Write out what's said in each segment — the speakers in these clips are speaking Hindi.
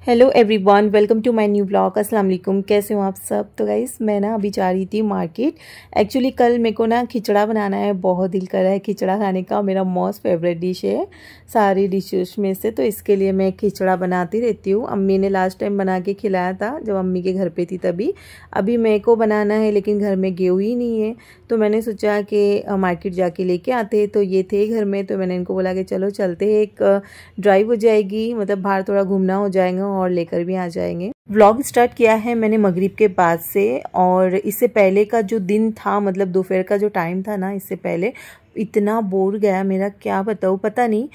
Hello everyone, welcome to my new blog. अस्सलाम वालेकुम। कैसे हो आप सब? तो गाइस मैं ना अभी जा रही थी मार्केट। एक्चुअली कल मेरे को ना खिचड़ा बनाना है, बहुत दिल कर रहा है खिचड़ा खाने का। मेरा मोस्ट फेवरेट डिश है सारी डिशेस में से, तो इसके लिए मैं खिचड़ा बनाती रहती हूँ। अम्मी ने लास्ट टाइम बना के खिलाया था जब अम्मी के घर पे थी तभी। अभी मेरे को बनाना है लेकिन घर में गेहूँ ही नहीं है, तो मैंने सोचा कि मार्केट जाके लेके आते। तो ये थे घर में, तो मैंने इनको बोला कि चलो चलते हैं, एक ड्राइव हो जाएगी, मतलब बाहर थोड़ा घूमना हो जाएगा और लेकर भी आ जाएंगे। व्लॉग स्टार्ट किया है मैंने मगरिब के बाद से, और इससे पहले का जो दिन था, मतलब दोपहर का जो टाइम था ना, इससे पहले इतना बोर गया मेरा, क्या बताऊँ। पता नहीं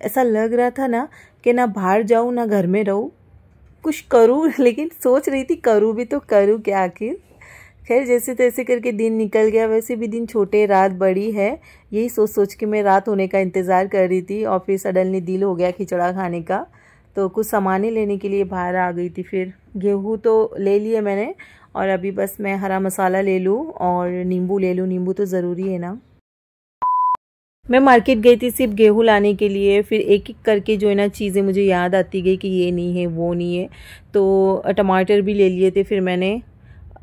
ऐसा लग रहा था ना कि ना बाहर जाऊँ ना घर में रहूँ, कुछ करूँ लेकिन सोच रही थी करूँ भी तो करूँ क्या आखिर। खैर जैसे तैसे करके दिन निकल गया। वैसे भी दिन छोटे रात बड़ी है, यही सोच सोच के मैं रात होने का इंतज़ार कर रही थी, और फिर सडनली दिल हो गया खिचड़ा खाने का, तो कुछ सामानें लेने के लिए बाहर आ गई थी। फिर गेहूँ तो ले लिए मैंने, और अभी बस मैं हरा मसाला ले लूँ और नींबू ले लूँ, नींबू तो ज़रूरी है ना। मैं मार्केट गई थी सिर्फ गेहूँ लाने के लिए। फिर एक एक करके जो है ना चीज़ें मुझे याद आती गई कि ये नहीं है वो नहीं है, तो टमाटर भी ले लिए थे फिर मैंने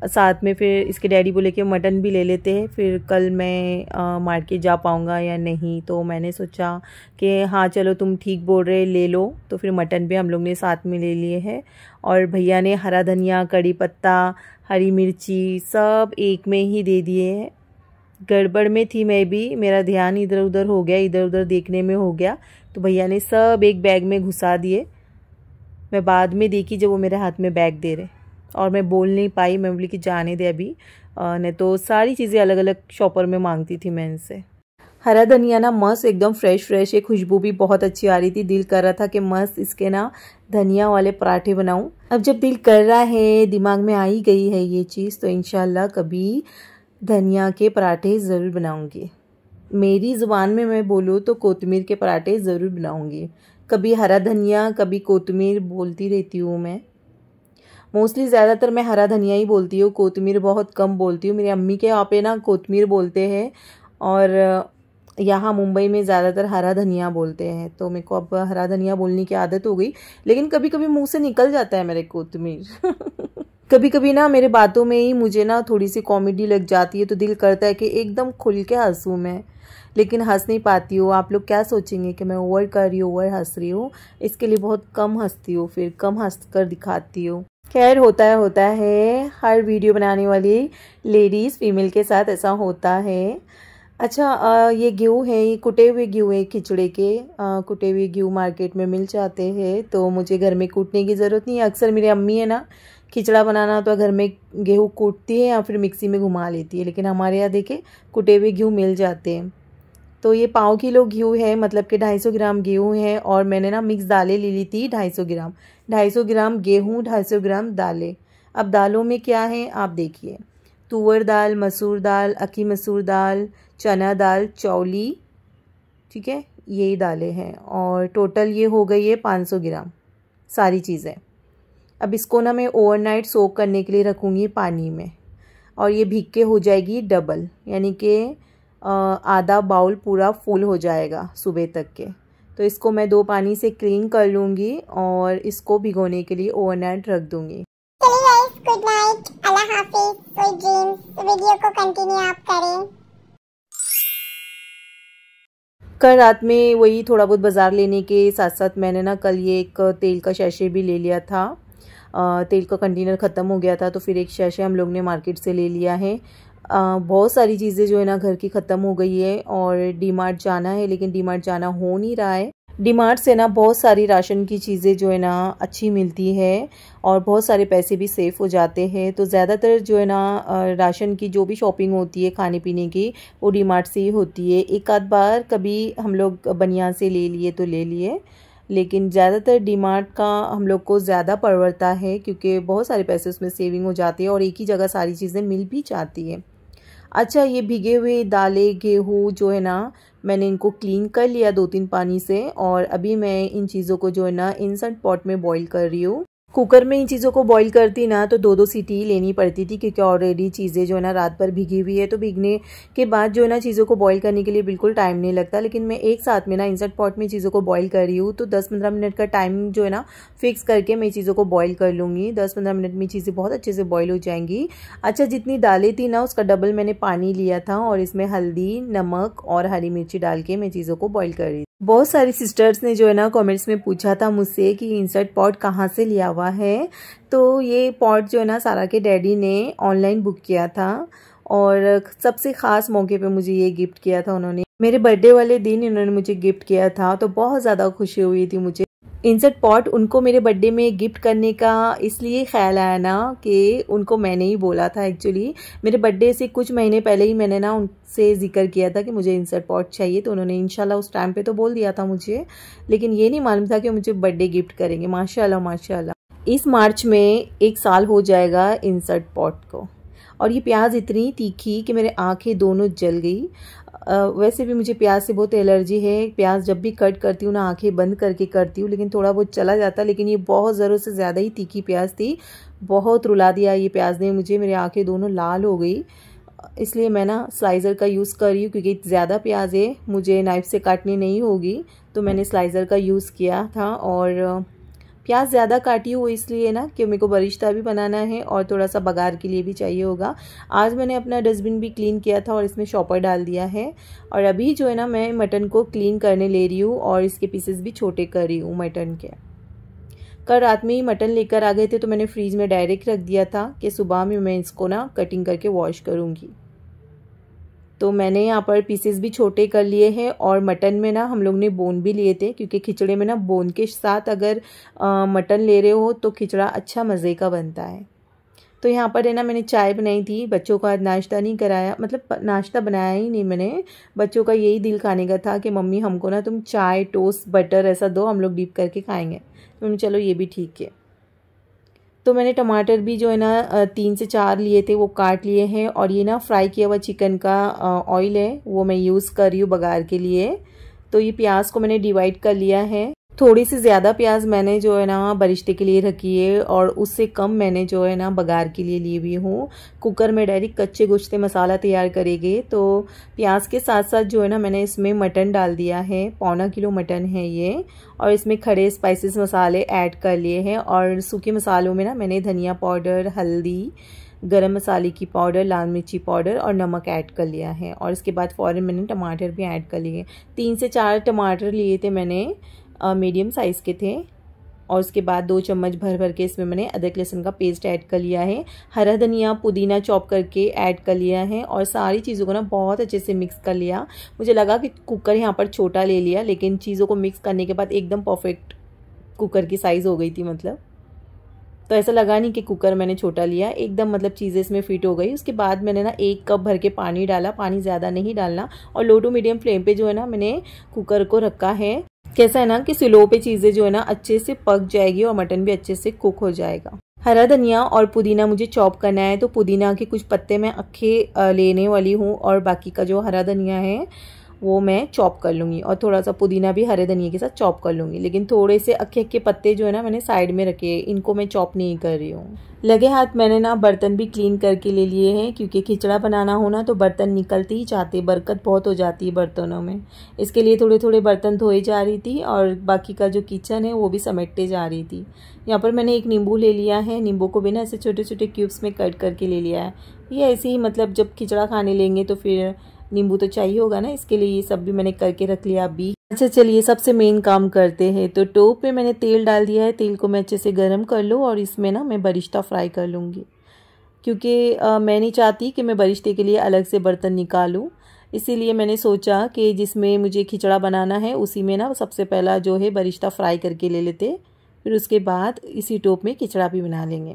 साथ में। फिर इसके डैडी बोले कि मटन भी ले लेते हैं, फिर कल मैं मार्केट जा पाऊँगा या नहीं, तो मैंने सोचा कि हाँ चलो तुम ठीक बोल रहे, ले लो। तो फिर मटन भी हम लोग ने साथ में ले लिए है, और भैया ने हरा धनिया, कड़ी पत्ता, हरी मिर्ची सब एक में ही दे दिए हैं। गड़बड़ में थी मैं भी, मेरा ध्यान इधर उधर हो गया, इधर उधर देखने में हो गया, तो भैया ने सब एक बैग में घुसा दिए। मैं बाद में देखी जब वो मेरे हाथ में बैग दे रहे, और मैं बोल नहीं पाई। मैं बोली कि जाने दे अभी, नहीं तो सारी चीज़ें अलग अलग शॉपर में मांगती थी मैं इनसे। हरा धनिया ना मस्त एकदम फ्रेश फ्रेश है, खुशबू भी बहुत अच्छी आ रही थी। दिल कर रहा था कि मस्त इसके ना धनिया वाले पराठे बनाऊं। अब जब दिल कर रहा है, दिमाग में आ ही गई है ये चीज़, तो इंशाल्लाह कभी धनिया के पराठे ज़रूर बनाऊंगी। मेरी ज़ुबान में मैं बोलूँ तो कोतमीर के पराठे ज़रूर बनाऊंगी। कभी हरा धनिया कभी कोतमीर बोलती रहती हूँ मैं। मोस्टली ज़्यादातर मैं हरा धनिया ही बोलती हूँ, कोतमीर बहुत कम बोलती हूँ। मेरी अम्मी के यहाँ पे ना कोतमीर बोलते हैं, और यहाँ मुंबई में ज़्यादातर हरा धनिया बोलते हैं, तो मेरे को अब हरा धनिया बोलने की आदत हो गई। लेकिन कभी कभी मुंह से निकल जाता है मेरे कोतमीर कभी कभी ना मेरे बातों में ही मुझे ना थोड़ी सी कॉमेडी लग जाती है, तो दिल करता है कि एकदम खुल के हंसूँ मैं, लेकिन हंस नहीं पाती हूँ। आप लोग क्या सोचेंगे कि मैं ओवर कर रही हूँ, ओवर हंस रही हूँ। इसके लिए बहुत कम हंसती हूँ, फिर कम हंस कर दिखाती हूँ। खैर होता है हर वीडियो बनाने वाली लेडीज़ फीमेल के साथ ऐसा होता है। अच्छा ये गेहूँ है, ये कुटे हुए गेहूँ है खिचड़े के। कुटे हुए गेहूँ मार्केट में मिल जाते हैं, तो मुझे घर में कूटने की ज़रूरत नहीं है। अक्सर मेरी अम्मी है ना खिचड़ा बनाना तो घर में गेहूँ कूटती है या फिर मिक्सी में घुमा लेती है, लेकिन हमारे यहाँ देखे कुटे हुए गेहूँ मिल जाते हैं। तो ये 5 किलो गेहूँ है, मतलब कि 250 ग्राम गेहूँ है, और मैंने ना मिक्स दालें ले ली थी 250 ग्राम। 250 ग्राम गेहूँ, 250 ग्राम दालें। अब दालों में क्या है आप देखिए, तुअर दाल, मसूर दाल, अक्की मसूर दाल, चना दाल, चौली, ठीक है, यही दालें हैं, और टोटल ये हो गई है 500 ग्राम सारी चीज़ें। अब इसको ना मैं ओवरनाइट सोक करने के लिए रखूँगी पानी में, और ये भीग के हो जाएगी डबल, यानी कि आधा बाउल पूरा फुल हो जाएगा सुबह तक के। तो इसको मैं 2 पानी से क्लीन कर लूँगी और इसको भिगोने के लिए ओवरनाइट रख दूँगी। चलिए गाइस, गुड नाइट, अल्लाह हाफिज, स्वीट ड्रीम्स। वीडियो को कंटिन्यू आप करें। कल रात में वही थोड़ा बहुत बाज़ार लेने के साथ साथ मैंने ना कल ये एक तेल का शैशे भी ले लिया था। तेल का कंटेनर ख़त्म हो गया था, तो फिर एक शैशे हम लोग ने मार्केट से ले लिया है। बहुत सारी चीज़ें जो है ना घर की ख़त्म हो गई है, और डीमार्ट जाना है, लेकिन डीमार्ट जाना हो नहीं रहा है। डीमार्ट से ना बहुत सारी राशन की चीज़ें जो है ना अच्छी मिलती है, और बहुत सारे पैसे भी सेफ़ हो जाते हैं। तो ज़्यादातर जो है ना राशन की जो भी शॉपिंग होती है खाने पीने की, वो डीमार्ट से ही होती है। एक आध बार कभी हम लोग बनिया से ले लिए तो ले लिए, लेकिन ज़्यादातर डीमार्ट का हम लोग को ज़्यादा पड़ता है, क्योंकि बहुत सारे पैसे उसमें सेविंग हो जाती है और एक ही जगह सारी चीज़ें मिल भी जाती है। अच्छा ये भीगे हुए दालें, गेहूँ जो है ना, मैंने इनको क्लीन कर लिया 2-3 पानी से, और अभी मैं इन चीज़ों को जो है ना इंस्टेंट पॉट में बॉईल कर रही हूँ। कुकर में इन चीज़ों को बॉईल करती ना तो 2-2 सीटी लेनी पड़ती थी, क्योंकि ऑलरेडी चीज़ें जो है ना रात भर भीगी हुई है, तो भीगने के बाद जो है ना चीज़ों को बॉईल करने के लिए बिल्कुल टाइम नहीं लगता। लेकिन मैं एक साथ में ना इंस्टेंट पॉट में चीज़ों को बॉईल कर रही हूँ, तो 10-15 मिनट का टाइम जो है ना फिक्स करके मैं चीज़ों को बॉईल कर लूँगी। 10-15 मिनट में चीज़ें बहुत अच्छे से बॉईल हो जाएंगी। अच्छा, जितनी दालें थी ना उसका डबल मैंने पानी लिया था और इसमें हल्दी, नमक और हरी मिर्ची डाल के मैं चीज़ों को बॉईल कर रही थी। बहुत सारी सिस्टर्स ने जो है ना कमेंट्स में पूछा था मुझसे कि इंस्टेंट पॉट कहाँ से लिया हुआ है। तो ये पॉट जो है ना सारा के डैडी ने ऑनलाइन बुक किया था और सबसे ख़ास मौके पे मुझे ये गिफ्ट किया था उन्होंने। मेरे बर्थडे वाले दिन इन्होंने मुझे गिफ्ट किया था, तो बहुत ज़्यादा खुशी हुई थी मुझे। इंस्टेंट पॉट उनको मेरे बर्थडे में गिफ्ट करने का इसलिए ख्याल आया ना कि उनको मैंने ही बोला था। एक्चुअली मेरे बर्थडे से कुछ महीने पहले ही मैंने ना उनसे जिक्र किया था कि मुझे इंस्टेंट पॉट चाहिए, तो उन्होंने इंशाल्लाह उस टाइम पे तो बोल दिया था मुझे, लेकिन ये नहीं मालूम था कि मुझे बर्थडे गिफ्ट करेंगे। माशाल्लाह माशाल्लाह। इस मार्च में 1 साल हो जाएगा इंस्टेंट पॉट को। और ये प्याज इतनी तीखी कि मेरे आंखें दोनों जल गई। वैसे भी मुझे प्याज से बहुत एलर्जी है। प्याज जब भी कट करती हूँ ना आंखें बंद करके करती हूँ, लेकिन थोड़ा बहुत चला जाता। लेकिन ये बहुत ज़रूरत से ज़्यादा ही तीखी प्याज थी, बहुत रुला दिया ये प्याज ने मुझे। मेरी आंखें दोनों लाल हो गई, इसलिए मैं ना स्लाइज़र का यूज़ कर रही हूँ, क्योंकि ज़्यादा प्याज है, मुझे नाइफ से काटनी नहीं होगी, तो मैंने स्लाइज़र का यूज़ किया था। और प्याज ज़्यादा काटी हूँ इसलिए ना कि मेरे को बरिश्ता भी बनाना है और थोड़ा सा बघार के लिए भी चाहिए होगा। आज मैंने अपना डस्टबिन भी क्लीन किया था और इसमें शॉपर डाल दिया है। और अभी जो है ना मैं मटन को क्लीन करने ले रही हूँ और इसके पीसेस भी छोटे कर रही हूँ मटन के। कल रात में ही मटन लेकर आ गए थे, तो मैंने फ्रीज में डायरेक्ट रख दिया था कि सुबह में मैं इसको ना कटिंग करके वॉश करूँगी। तो मैंने यहाँ पर पीसेस भी छोटे कर लिए हैं। और मटन में ना हम लोग ने बोन भी लिए थे, क्योंकि खिचड़े में ना बोन के साथ अगर मटन ले रहे हो तो खिचड़ा अच्छा मज़े का बनता है। तो यहाँ पर है ना मैंने चाय बनाई थी, बच्चों को आज नाश्ता नहीं कराया, मतलब नाश्ता बनाया ही नहीं मैंने। बच्चों का यही दिल खाने का था कि मम्मी हमको ना तुम चाय, टोस्ट, बटर ऐसा दो, हम लोग डिप करके खाएँगे। तो चलो ये भी ठीक है। तो मैंने टमाटर भी जो है ना 3 से 4 लिए थे, वो काट लिए हैं। और ये ना फ्राई किया हुआ चिकन का ऑयल है, वो मैं यूज़ कर रही हूँ बघार के लिए। तो ये प्याज को मैंने डिवाइड कर लिया है। थोड़ी सी ज़्यादा प्याज मैंने जो है ना बरिश्ते के लिए रखी है और उससे कम मैंने जो है ना बघार के लिए ली हुई हूँ। कुकर में डायरेक्ट कच्चे गोश्त मसाला तैयार करेंगे। तो प्याज के साथ साथ जो है ना मैंने इसमें मटन डाल दिया है, 1.25 किलो मटन है ये। और इसमें खड़े स्पाइसेस मसाले ऐड कर लिए हैं। और सूखे मसालों में ना मैंने धनिया पाउडर, हल्दी, गरम मसाले की पाउडर, लाल मिर्ची पाउडर और नमक ऐड कर लिया है। और इसके बाद फ़ौरन मैंने टमाटर भी ऐड कर लिए। 3 से 4 टमाटर लिए थे मैंने, मीडियम साइज़ के थे। और उसके बाद 2 चम्मच भर भर के इसमें मैंने अदरक लहसुन का पेस्ट ऐड कर लिया है। हरा धनिया, पुदीना चॉप करके ऐड कर लिया है। और सारी चीज़ों को ना बहुत अच्छे से मिक्स कर लिया। मुझे लगा कि कुकर यहाँ पर छोटा ले लिया, लेकिन चीज़ों को मिक्स करने के बाद एकदम परफेक्ट कुकर की साइज़ हो गई थी। मतलब तो ऐसा लगा नहीं कि कुकर मैंने छोटा लिया, एकदम मतलब चीज़ें इसमें फिट हो गई। उसके बाद मैंने ना 1 कप भर के पानी डाला, पानी ज़्यादा नहीं डालना। और लो टू मीडियम फ्लेम पे जो है ना मैंने कुकर को रखा है। कैसा है ना कि स्लो पे चीज़ें जो है ना अच्छे से पक जाएगी और मटन भी अच्छे से कुक हो जाएगा। हरा धनिया और पुदीना मुझे चॉप करना है, तो पुदीना के कुछ पत्ते मैं अक्खे लेने वाली हूँ और बाकी का जो हरा धनिया है वो मैं चॉप कर लूँगी। और थोड़ा सा पुदीना भी हरे धनिया के साथ चॉप कर लूँगी। लेकिन थोड़े से अक्खे अक्खे पत्ते जो है ना मैंने साइड में रखे, इनको मैं चॉप नहीं कर रही हूँ। लगे हाथ मैंने ना बर्तन भी क्लीन करके ले लिए हैं, क्योंकि खिचड़ा बनाना हो ना तो बर्तन निकलते ही चाहते, बरकत बहुत हो जाती है बर्तनों में। इसके लिए थोड़े थोड़े बर्तन धोए जा रही थी और बाकी का जो किचन है वो भी समेटते जा रही थी। यहाँ पर मैंने एक नींबू ले लिया है, नींबू को भी ना ऐसे छोटे छोटे क्यूब्स में कट करके ले लिया है। ये ऐसे ही मतलब जब खिचड़ा खाने लेंगे तो फिर नींबू तो चाहिए होगा ना, इसके लिए ये सब भी मैंने करके रख लिया अभी। अच्छा चलिए सबसे मेन काम करते हैं। तो टोप पे मैंने तेल डाल दिया है, तेल को मैं अच्छे से गर्म कर लूँ और इसमें ना मैं बरिश्ता फ्राई कर लूँगी, क्योंकि मैं नहीं चाहती कि मैं बरिश्ते के लिए अलग से बर्तन निकालूँ। इसीलिए मैंने सोचा कि जिसमें मुझे खिचड़ा बनाना है उसी में ना सबसे पहला जो है बरिश्ता फ्राई करके ले लेते, फिर उसके बाद इसी टोप में खिचड़ा भी बना लेंगे।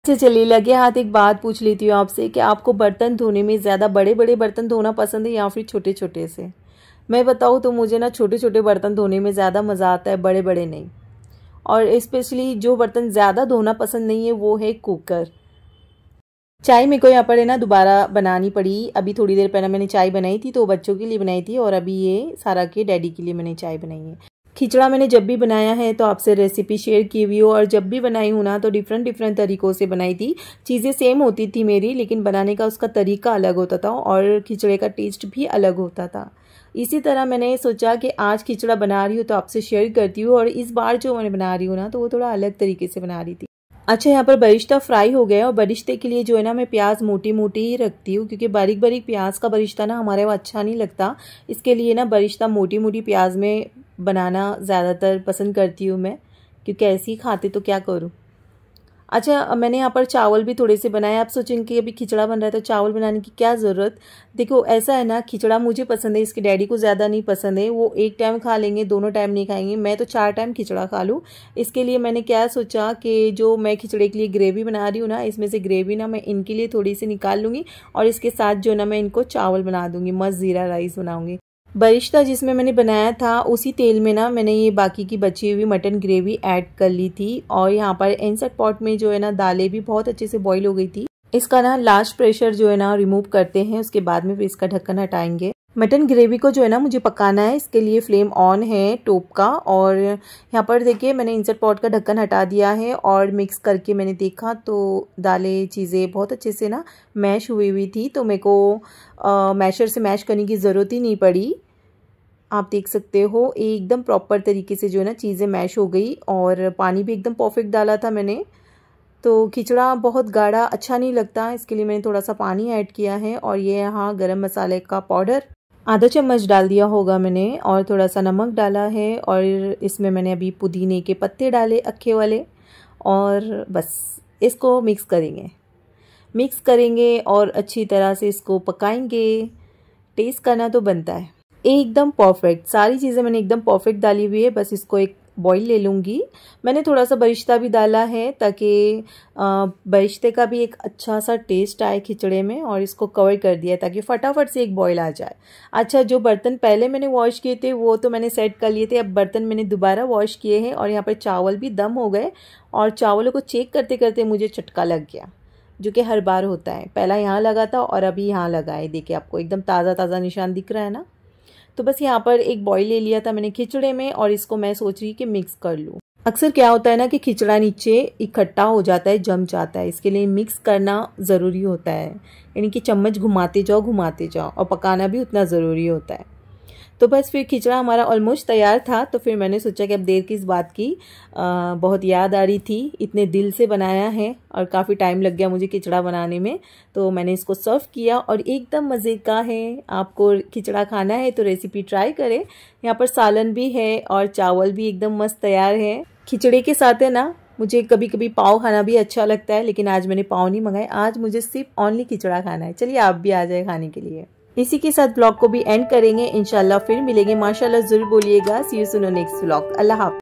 अच्छा चलिए लगे हाथ एक बात पूछ लेती हूँ आपसे कि आपको बर्तन धोने में ज़्यादा बड़े बड़े बर्तन धोना पसंद है या फिर छोटे छोटे से? मैं बताऊँ तो मुझे ना छोटे छोटे बर्तन धोने में ज़्यादा मज़ा आता है, बड़े बड़े नहीं। और स्पेशली जो बर्तन ज़्यादा धोना पसंद नहीं है वो है कुकर। चाय मेरे को यहाँ पर है ना दोबारा बनानी पड़ी। अभी थोड़ी देर पहले मैंने चाय बनाई थी, तो बच्चों के लिए बनाई थी, और अभी ये सारा के डैडी के लिए मैंने चाय बनाई है। खिचड़ा मैंने जब भी बनाया है तो आपसे रेसिपी शेयर की हुई हो, और जब भी बनाई हूँ ना तो डिफरेंट तरीक़ों से बनाई थी। चीज़ें सेम होती थी मेरी, लेकिन बनाने का उसका तरीका अलग होता था और खिचड़े का टेस्ट भी अलग होता था। इसी तरह मैंने सोचा कि आज खिचड़ा बना रही हूँ तो आपसे शेयर करती हूँ, और इस बार जो मैंने बना रही हूँ ना तो वो थोड़ा अलग तरीके से बना रही थी। अच्छा, यहाँ पर बरिश्ता फ्राई हो गया, और बरिश्ते के लिए जो है ना मैं प्याज मोटी ही रखती हूँ, क्योंकि बारीक प्याज का बरिश्ता ना हमारे वहाँ अच्छा नहीं लगता। इसके लिए ना बरिश्ता मोटी प्याज में बनाना ज़्यादातर पसंद करती हूँ मैं, क्योंकि ऐसे ही खाते तो क्या करूँ। अच्छा, मैंने यहाँ पर चावल भी थोड़े से बनाए। आप सोचेंगे कि अभी खिचड़ा बन रहा है तो चावल बनाने की क्या ज़रूरत। देखो ऐसा है ना, खिचड़ा मुझे पसंद है, इसके डैडी को ज़्यादा नहीं पसंद है। वो एक टाइम खा लेंगे, दोनों टाइम नहीं खाएंगे। मैं तो 4 टाइम खिचड़ा खा लूँ। इसके लिए मैंने क्या सोचा कि जो मैं खिचड़े के लिए ग्रेवी बना रही हूँ ना, इसमें से ग्रेवी ना मैं इनके लिए थोड़ी सी निकाल लूँगी, और इसके साथ जो ना मैं इनको चावल बना दूँगी, मस्त ज़ीरा राइस बनाऊँगी। बरिश्ता जिसमें मैंने बनाया था उसी तेल में ना मैंने ये बाकी की बची हुई मटन ग्रेवी ऐड कर ली थी, और यहाँ पर इनसेट पॉट में जो है ना दालें भी बहुत अच्छे से बॉईल हो गई थी। इसका ना लास्ट प्रेशर जो है ना रिमूव करते हैं, उसके बाद में फिर इसका ढक्कन हटाएंगे। मटन ग्रेवी को जो है ना मुझे पकाना है, इसके लिए फ्लेम ऑन है टॉप का। और यहाँ पर देखिए मैंने इंसर्ट पॉट का ढक्कन हटा दिया है, और मिक्स करके मैंने देखा तो दालें चीज़ें बहुत अच्छे से ना मैश हुई थी, तो मेरे को मैशर से मैश करने की ज़रूरत ही नहीं पड़ी। आप देख सकते हो एकदम प्रॉपर तरीके से जो है ना चीज़ें मैश हो गई, और पानी भी एकदम परफेक्ट डाला था मैंने। तो खिचड़ा बहुत गाढ़ा अच्छा नहीं लगता, इसके लिए मैंने थोड़ा सा पानी ऐड किया है। और ये यहाँ गरम मसाले का पाउडर आधा चम्मच डाल दिया होगा मैंने, और थोड़ा सा नमक डाला है, और इसमें मैंने अभी पुदीने के पत्ते डाले अक्खे वाले, और बस इसको मिक्स करेंगे और अच्छी तरह से इसको पकाएंगे। टेस्ट करना तो बनता है एकदम परफेक्ट। सारी चीज़ें मैंने एकदम परफेक्ट डाली हुई है। बस इसको एक बॉईल ले लूँगी। मैंने थोड़ा सा बरिश्ता भी डाला है ताकि बरिश्ते का भी एक अच्छा सा टेस्ट आए खिचड़े में, और इसको कवर कर दिया ताकि फटाफट से एक बॉईल आ जाए। अच्छा, जो बर्तन पहले मैंने वॉश किए थे वो तो मैंने सेट कर लिए थे, अब बर्तन मैंने दोबारा वॉश किए हैं, और यहाँ पर चावल भी दम हो गए। और चावलों को चेक करते करते मुझे चटका लग गया, जो कि हर बार होता है। पहला यहाँ लगा था और अभी यहाँ लगा है। देखिए आपको एकदम ताज़ा निशान दिख रहा है ना। तो बस यहाँ पर एक बॉईल ले लिया था मैंने खिचड़े में, और इसको मैं सोच रही कि मिक्स कर लूँ। अक्सर क्या होता है ना कि खिचड़ा नीचे इकट्ठा हो जाता है, जम जाता है। इसके लिए मिक्स करना ज़रूरी होता है, यानी कि चम्मच घुमाते जाओ, और पकाना भी उतना ज़रूरी होता है। तो बस फिर खिचड़ा हमारा ऑलमोस्ट तैयार था। तो फिर मैंने सोचा कि अब देर किस बात की, बहुत याद आ रही थी, इतने दिल से बनाया है और काफ़ी टाइम लग गया मुझे खिचड़ा बनाने में। तो मैंने इसको सर्व किया और एकदम मज़े का है। आपको खिचड़ा खाना है तो रेसिपी ट्राई करें। यहाँ पर सालन भी है और चावल भी एकदम मस्त तैयार है। खिचड़े के साथ है ना, मुझे कभी कभी पाव खाना भी अच्छा लगता है, लेकिन आज मैंने पाव नहीं मंगाए, आज मुझे सिर्फ ओनली खिचड़ा खाना है। चलिए आप भी आ जाए खाने के लिए। इसी के साथ ब्लॉग को भी एंड करेंगे। इंशाल्लाह फिर मिलेंगे। माशाल्लाह जरूर बोलिएगा। सी यू सून नेक्स्ट ब्लॉग। अल्लाह हाफ़िज़।